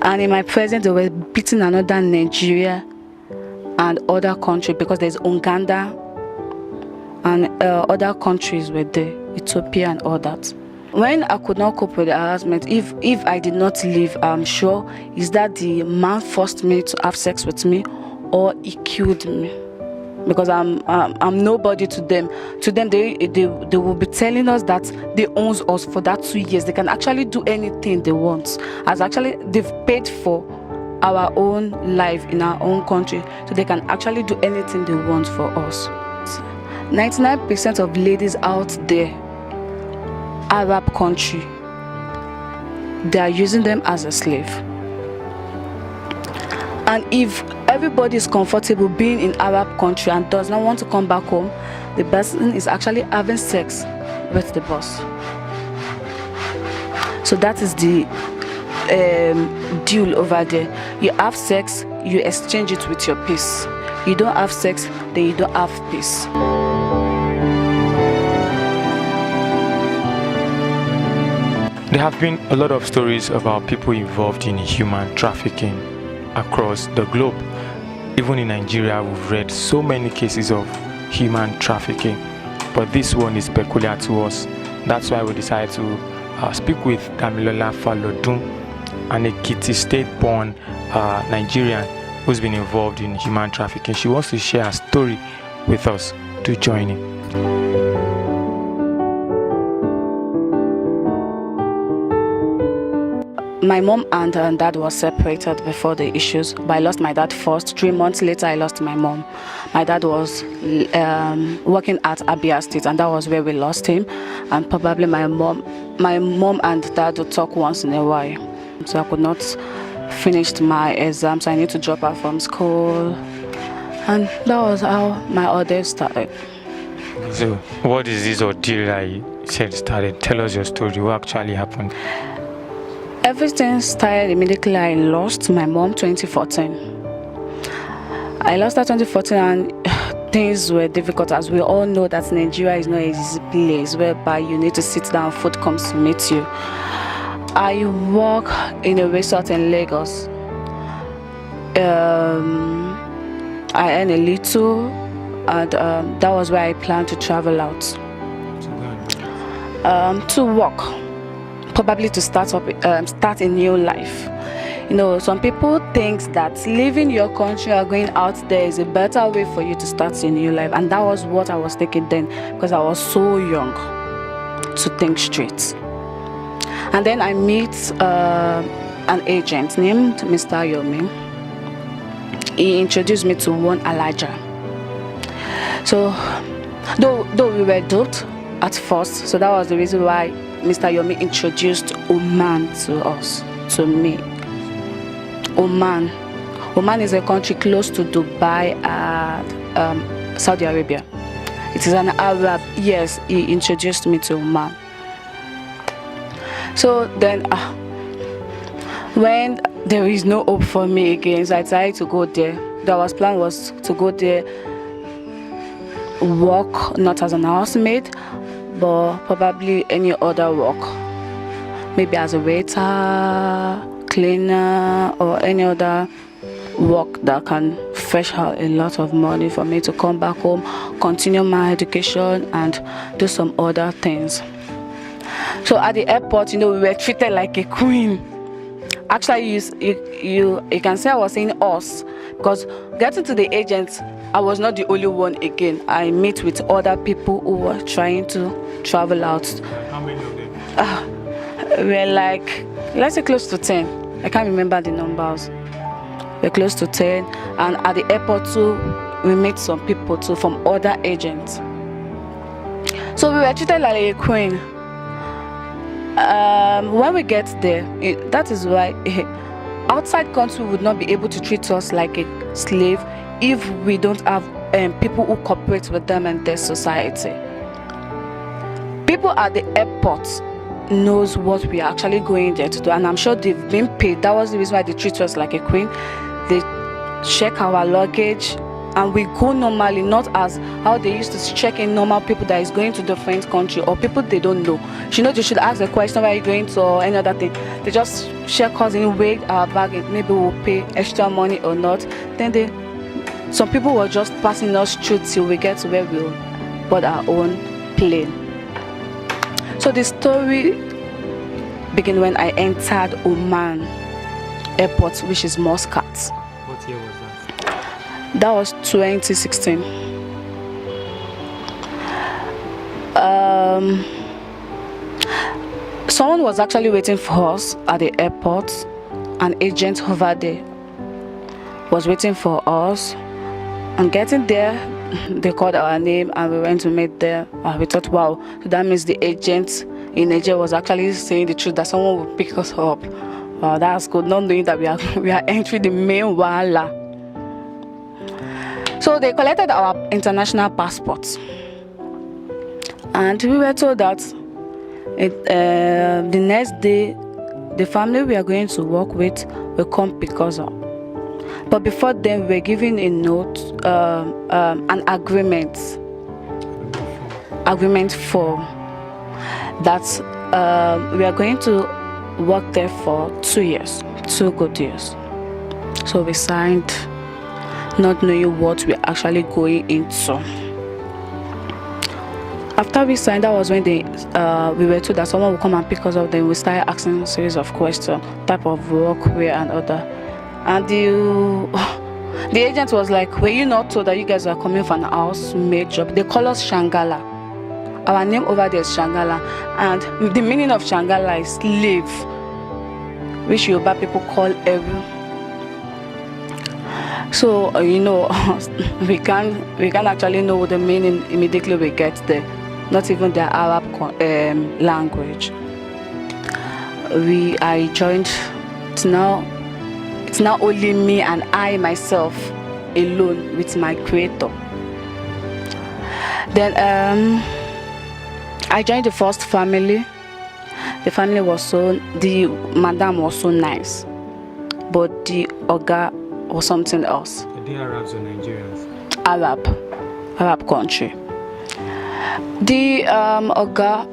And in my presence, they were beating another Nigeria and other country, because there's Uganda and other countries were there, Ethiopia and all that. When I could not cope with the harassment, if I did not leave, I'm sure is that the man forced me to have sex with me, or he killed me, because I'm nobody to them. To them, they will be telling us that they own us for that 2 years. They can actually do anything they want. They've paid for our own life in our own country, so they can actually do anything they want for us. 99% of ladies out there, Arab country, they are using them as a slave. And if everybody is comfortable being in Arab country and does not want to come back home, the person is actually having sex with the boss. So that is the deal over there. You have sex, you exchange it with your peace. You don't have sex, then you don't have peace. There have been a lot of stories about people involved in human trafficking across the globe. Even in Nigeria, we've read so many cases of human trafficking, but this one is peculiar to us. That's why we decided to speak with Damilola Falodun, an Ekiti State-born Nigerian who's been involved in human trafficking. She wants to share her story with us. To join in. My mom and dad were separated before the issues, but I lost my dad first. 3 months later, I lost my mom. My dad was working at Abia State, and that was where we lost him. And probably my mom and dad would talk once in a while. So I could not finish my exams. I need to drop out from school, and that was how my ordeal started. So, what is this ordeal that you said started? Tell us your story. What actually happened? Everything started immediately. I lost my mom 2014. I lost her 2014, and things were difficult. As we all know that Nigeria is not an easy place whereby you need to sit down, food comes to meet you. I work in a resort in Lagos. I earn a little, and that was where I planned to travel out to work. Probably to start a new life. You know, some people think that leaving your country or going out there is a better way for you to start a new life, and that was what I was thinking then, because I was so young to think straight. And then I meet an agent named Mr. Yomi. He introduced me to one Elijah. So, though we were duped at first, so that was the reason why Mr. Yomi introduced Oman to us, to me. Oman is a country close to Dubai and Saudi Arabia. It is an Arab. Yes, he introduced me to Oman. So then, when there is no hope for me again, so I decided to go there. Our plan was to go there, work not as an housemaid, but probably any other work, maybe as a waiter, cleaner, or any other work that can fetch out a lot of money for me to come back home, continue my education, and do some other things. So at the airport, you know, we were treated like a queen. Actually, you can say I was saying us, because getting to the agents, I was not the only one again. I met with other people who were trying to travel out. How many of them? We're like, let's say close to 10. I can't remember the numbers. We're close to 10. And at the airport too, we met some people too from other agents. So we were treated like a queen. When we get there, that is why outside country would not be able to treat us like a slave if we don't have people who cooperate with them and their society. People at the airport knows what we are actually going there to do, and I'm sure they've been paid. That was the reason why they treat us like a queen. They check our luggage, and we go normally, not as how they used to check in normal people that is going to different country or people they don't know. They should ask a question, where are you going to, or any other thing. They just check us in, weigh our bag, and maybe we'll pay extra money or not. Then some people were just passing us through till we get to where we'll board our own plane. So the story began when I entered Oman airport, which is Muscat. What year was that? That was 2016. Someone was actually waiting for us at the airport. An agent over there was waiting for us. And getting there, they called our name and we went to meet there. We thought, wow, so that means the agent in Nigeria was actually saying the truth, that someone would pick us up. Wow, that's good, not knowing that we are entering the main wala. So they collected our international passports, and we were told that the next day the family we are going to work with will come pick us up. But before then, we were given a note, an agreement form that we are going to work there for 2 years, 2 good years. So we signed, not knowing what we're actually going into. After we signed, that was when we were told that someone would come and pick us up. Then we started asking a series of questions, type of work, where and other. And the agent was like, were you not told that you guys are coming for an housemaid job? They call us Shangala. Our name over there is Shangala, and the meaning of Shangala is slave, which Yoruba people call Eru. So we can't actually know the meaning immediately we get there, not even the Arab language. I joined. It's now only me and I myself alone with my creator. Then I joined the first family. The family the madam was so nice, but the oga was something else. Are they Arabs or Nigerians? Arab country. The oga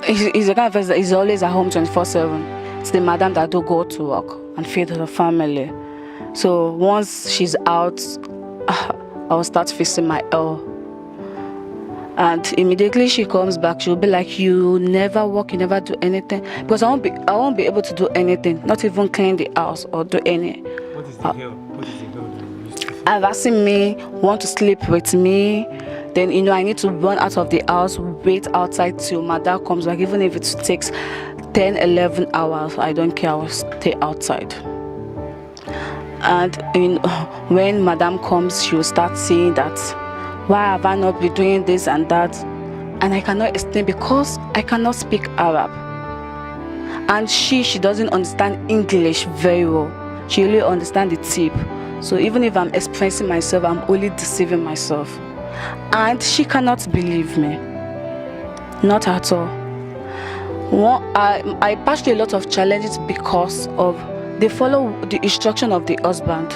is the kind of person that is always at home 24/7. It's the madam that do go to work and feed the family. So once she's out, I will start fixing my L. And immediately she comes back, she'll be like, you never work, you never do anything. Because I won't be able to do anything, not even clean the house or do any. What is the hell? What is the hell that you used to? Asking me, want to sleep with me. Then I need to run out of the house, wait outside till my dad comes back. Even if it takes 10, 11 hours, I don't care, I will stay outside. And when madam comes, she will start saying that, why have I not been doing this and that? And I cannot explain because I cannot speak Arab. And she doesn't understand English very well. She only understands the tip. So even if I'm expressing myself, I'm only deceiving myself. And she cannot believe me. Not at all. I passed through a lot of challenges because of they follow the instruction of the husband.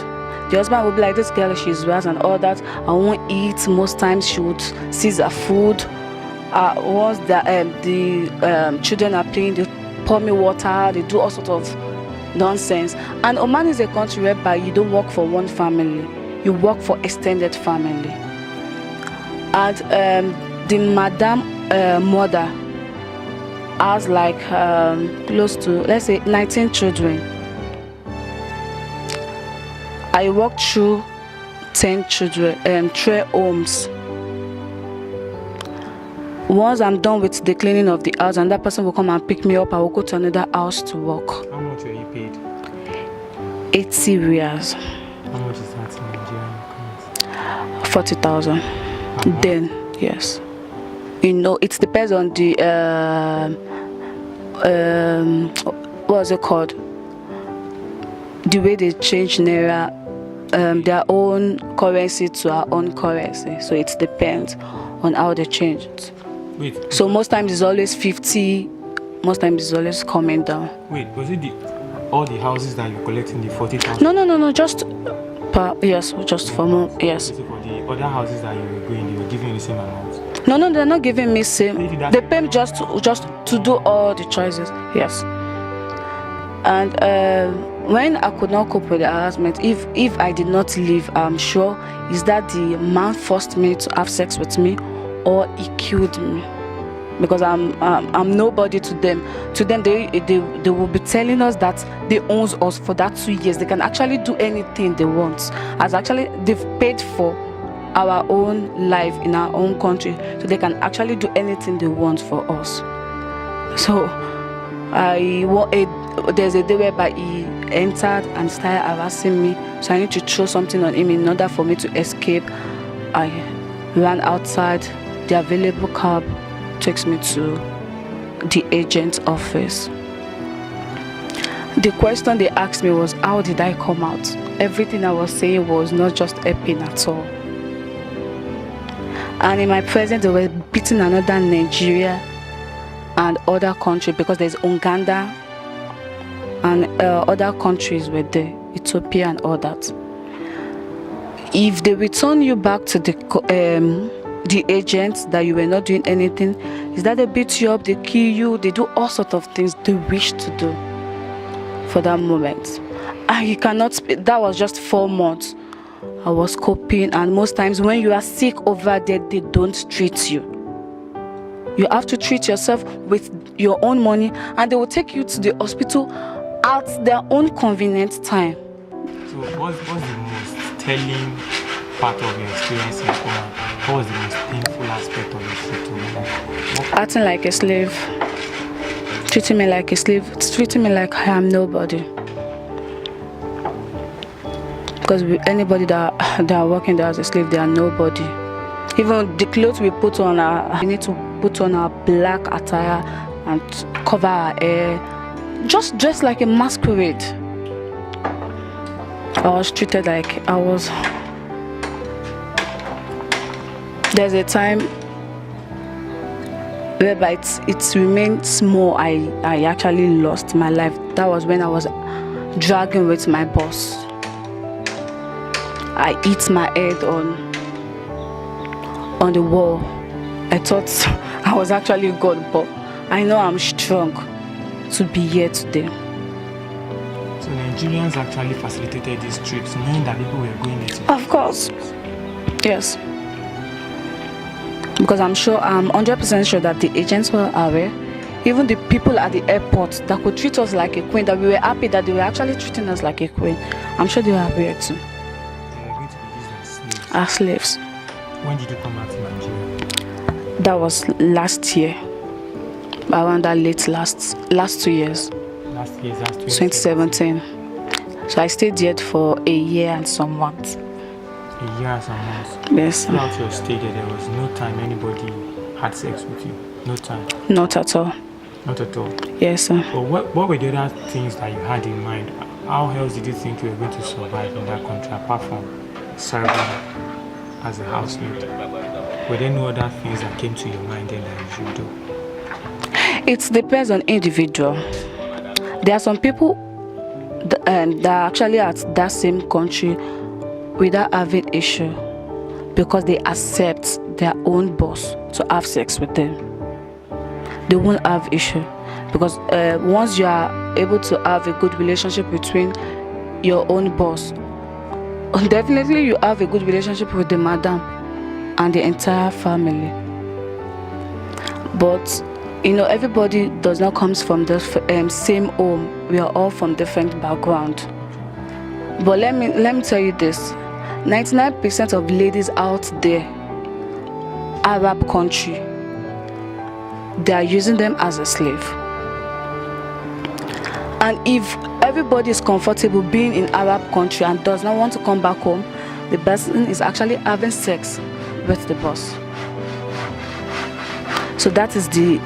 The husband will be like, this girl, she's right and all that. I won't eat. Most times she would seize her food. Once the children are playing, they pour me water. They do all sorts of nonsense. And Oman is a country whereby you don't work for one family. You work for extended family. And the madam mother has like close to, let's say, 19 children. I walked through 10 children, 3 homes. Once I'm done with the cleaning of the house, and that person will come and pick me up, I will go to another house to work. How much were you paid? 80 riyals. How much is that in Nigerian currency? 40,000. Then, yes. It depends on the what's it called? The way they change naira, their own currency to our own currency. So it depends on how they change it. Wait. So most times it's always 50. Most times it's always coming down. Wait, was it all the houses that you collect in the 40,000? No. Just for more. Yes. For the other houses that you were going, they were giving you the same amount? No, they're not giving me same. They pay me just to do all the choices. Yes. And when I could not cope with the harassment, if I did not leave, I'm sure is that the man forced me to have sex with me, or he killed me, because I'm nobody to them. To them, they will be telling us that they own us for that 2 years. They can actually do anything they want. As actually they've paid for our own life in our own country, so they can actually do anything they want for us. So there's a day whereby he entered and started harassing me, so I need to throw something on him in order for me to escape. I ran outside. The available cab takes me to the agent's office. The question they asked me was, how did I come out? Everything I was saying was not just helping at all. And in my presence, they were beating another Nigeria and other countries, because there's Uganda and other countries were there, Ethiopia and all that. If they return you back to the agents that you were not doing anything, is that they beat you up, they kill you, they do all sorts of things they wish to do for that moment. And you cannot, that was just 4 months. I was coping, and most times when you are sick over there, they don't treat you. You have to treat yourself with your own money, and they will take you to the hospital at their own convenient time. So what's the most telling part of your experience in Oman? What was the most painful aspect of your trip to Oman? Acting like a slave, treating me like a slave, treating me like I am nobody. Because anybody that are working there as a slave, they are nobody. Even the clothes we put on, we need to put on our black attire and cover our hair, just dress like a masquerade. I was treated like I was. There's a time whereby it remained small. I actually lost my life. That was when I was dragging with my boss. I hit my head on the wall. I thought I was actually God, but I know I'm strong to be here today. So Nigerians actually facilitated these trips, knowing that people were going there. Of course, yes. Because I'm 100% sure that the agents were aware. Even the people at the airport that could treat us like a queen, that we were happy that they were actually treating us like a queen, I'm sure they were aware too. They were going to be used as slaves. When did you come out to Nigeria? That was last year. Around that last 2 years. Last year, that's 2017. So I stayed there for a year and some months. A year and some months? Yes. Throughout your stay there was no time anybody had sex with you? No time? Not at all. Not at all? Yes, sir. But what were the other things that you had in mind? How else did you think you were going to survive in that country apart from serving as a housemaid? Were there no other things that came to your mind then that you should do? It depends on individual. There are some people that are actually at that same country without having issue because they accept their own boss to have sex with them. They won't have issue because once you are able to have a good relationship between your own boss, definitely you have a good relationship with the madam and the entire family. But everybody does not come from the same home. We are all from different background. But let me tell you this: 99% of ladies out there, Arab country, they are using them as a slave. And if everybody is comfortable being in Arab country and does not want to come back home, the person is actually having sex with the boss. So that is the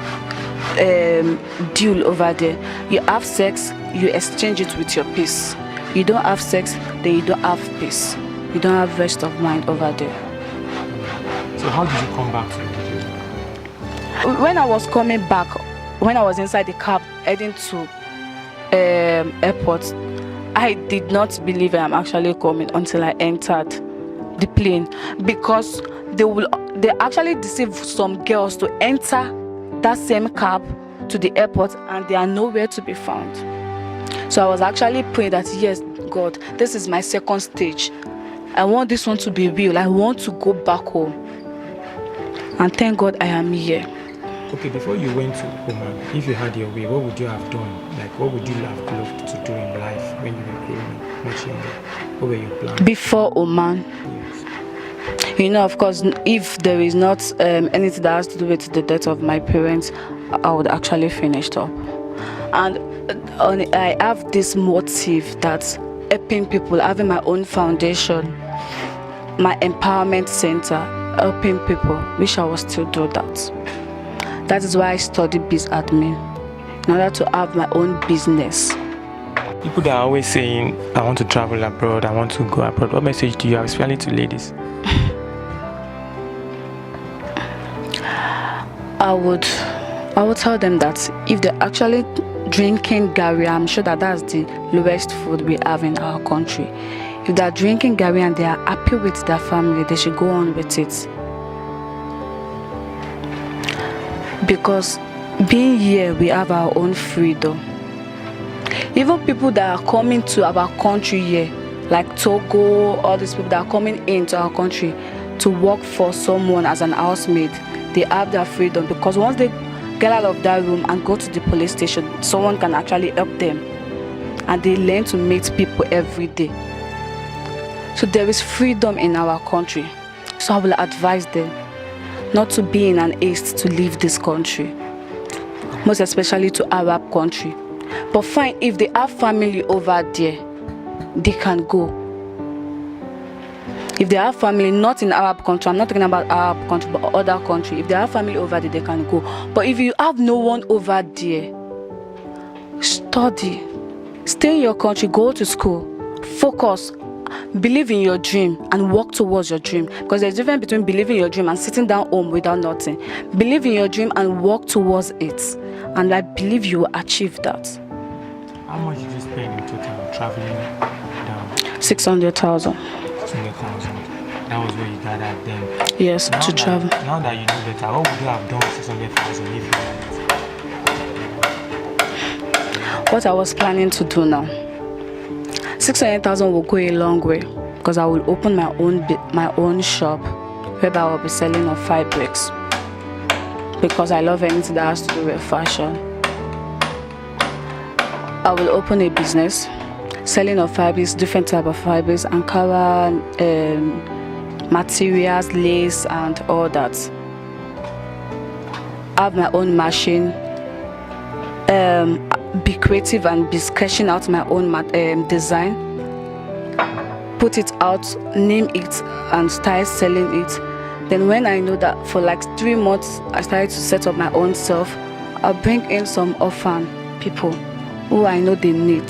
deal over there. You have sex, you exchange it with your peace. You don't have sex, then you don't have peace. You don't have rest of mind over there. So how did you come back to Nigeria? When I was coming back, when I was inside the cab heading to airport, I did not believe I'm actually coming until I entered the plane, because they actually deceive some girls to enter that same cab to the airport, and they are nowhere to be found. So I was actually praying that, yes, God, this is my second stage. I want this one to be real. I want to go back home. And thank God I am here. Okay, before you went to Oman, if you had your way, what would you have done? Like, what would you have loved to do in life when you were growing up, much younger? What were your plans? Before Oman? Yes. Of course, if there is not anything that has to do with the death of my parents, I would actually finish up. And I have this motive that helping people, having my own foundation, my empowerment center, helping people, which I will still do that. That is why I studied biz admin, in order to have my own business. People that are always saying, I want to travel abroad, I want to go abroad, what message do you have, especially to ladies? I would tell them that if they're actually drinking Gary, I'm sure that's the lowest food we have in our country. If they're drinking Gary and they are happy with their family, they should go on with it. Because being here, we have our own freedom. Even people that are coming to our country here, like Togo, all these people that are coming into our country to work for someone as an housemaid, they have their freedom, because once they get out of that room and go to the police station, someone can actually help them, and they learn to meet people every day. So there is freedom in our country. So I will advise them not to be in an haste to leave this country, most especially to Arab country. But fine, if they have family over there, they can go. If they have family not in Arab country, I'm not talking about Arab country, but other country. If they have family over there, they can go. But if you have no one over there, study, stay in your country, go to school, focus, believe in your dream and work towards your dream. Because there's a difference between believing in your dream and sitting down home without nothing. Believe in your dream and work towards it, and I believe you will achieve that. How much did you spend in total traveling down? 600,000. 600,000. That was where you gathered then. Yes, to travel. Now that you know better, what would you have done with 600,000 if you had it? What I was planning to do now, 600,000 will go a long way, because I will open my own shop whereby I will be selling of fabrics, because I love anything that has to do with fashion. I will open a business selling of fabrics, different type of fabrics, Ankara, materials, lace, and all that. I have my own machine. Be creative and be sketching out my own design. Put it out, name it, and start selling it. Then when I know that for like 3 months, I started to set up my own self, I'll bring in some orphan people who I know they need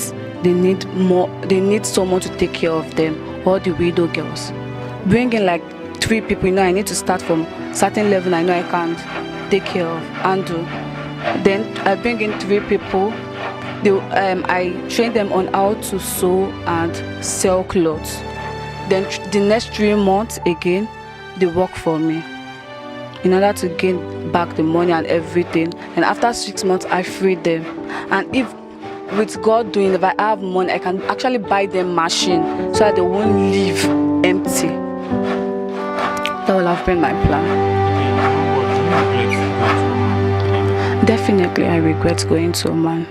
someone to take care of them, or the widow girls. Bring in like 3 people, I need to start from certain level I know I can't take care of and do. Then I bring in 3 people. I train them on how to sew and sell clothes. Then the next 3 months again, they work for me in order to gain back the money and everything. And after 6 months, I free them. And if with God doing, if I have money, I can actually buy them machine so that they won't leave empty. That will have been my plan. Definitely, I regret going to Oman.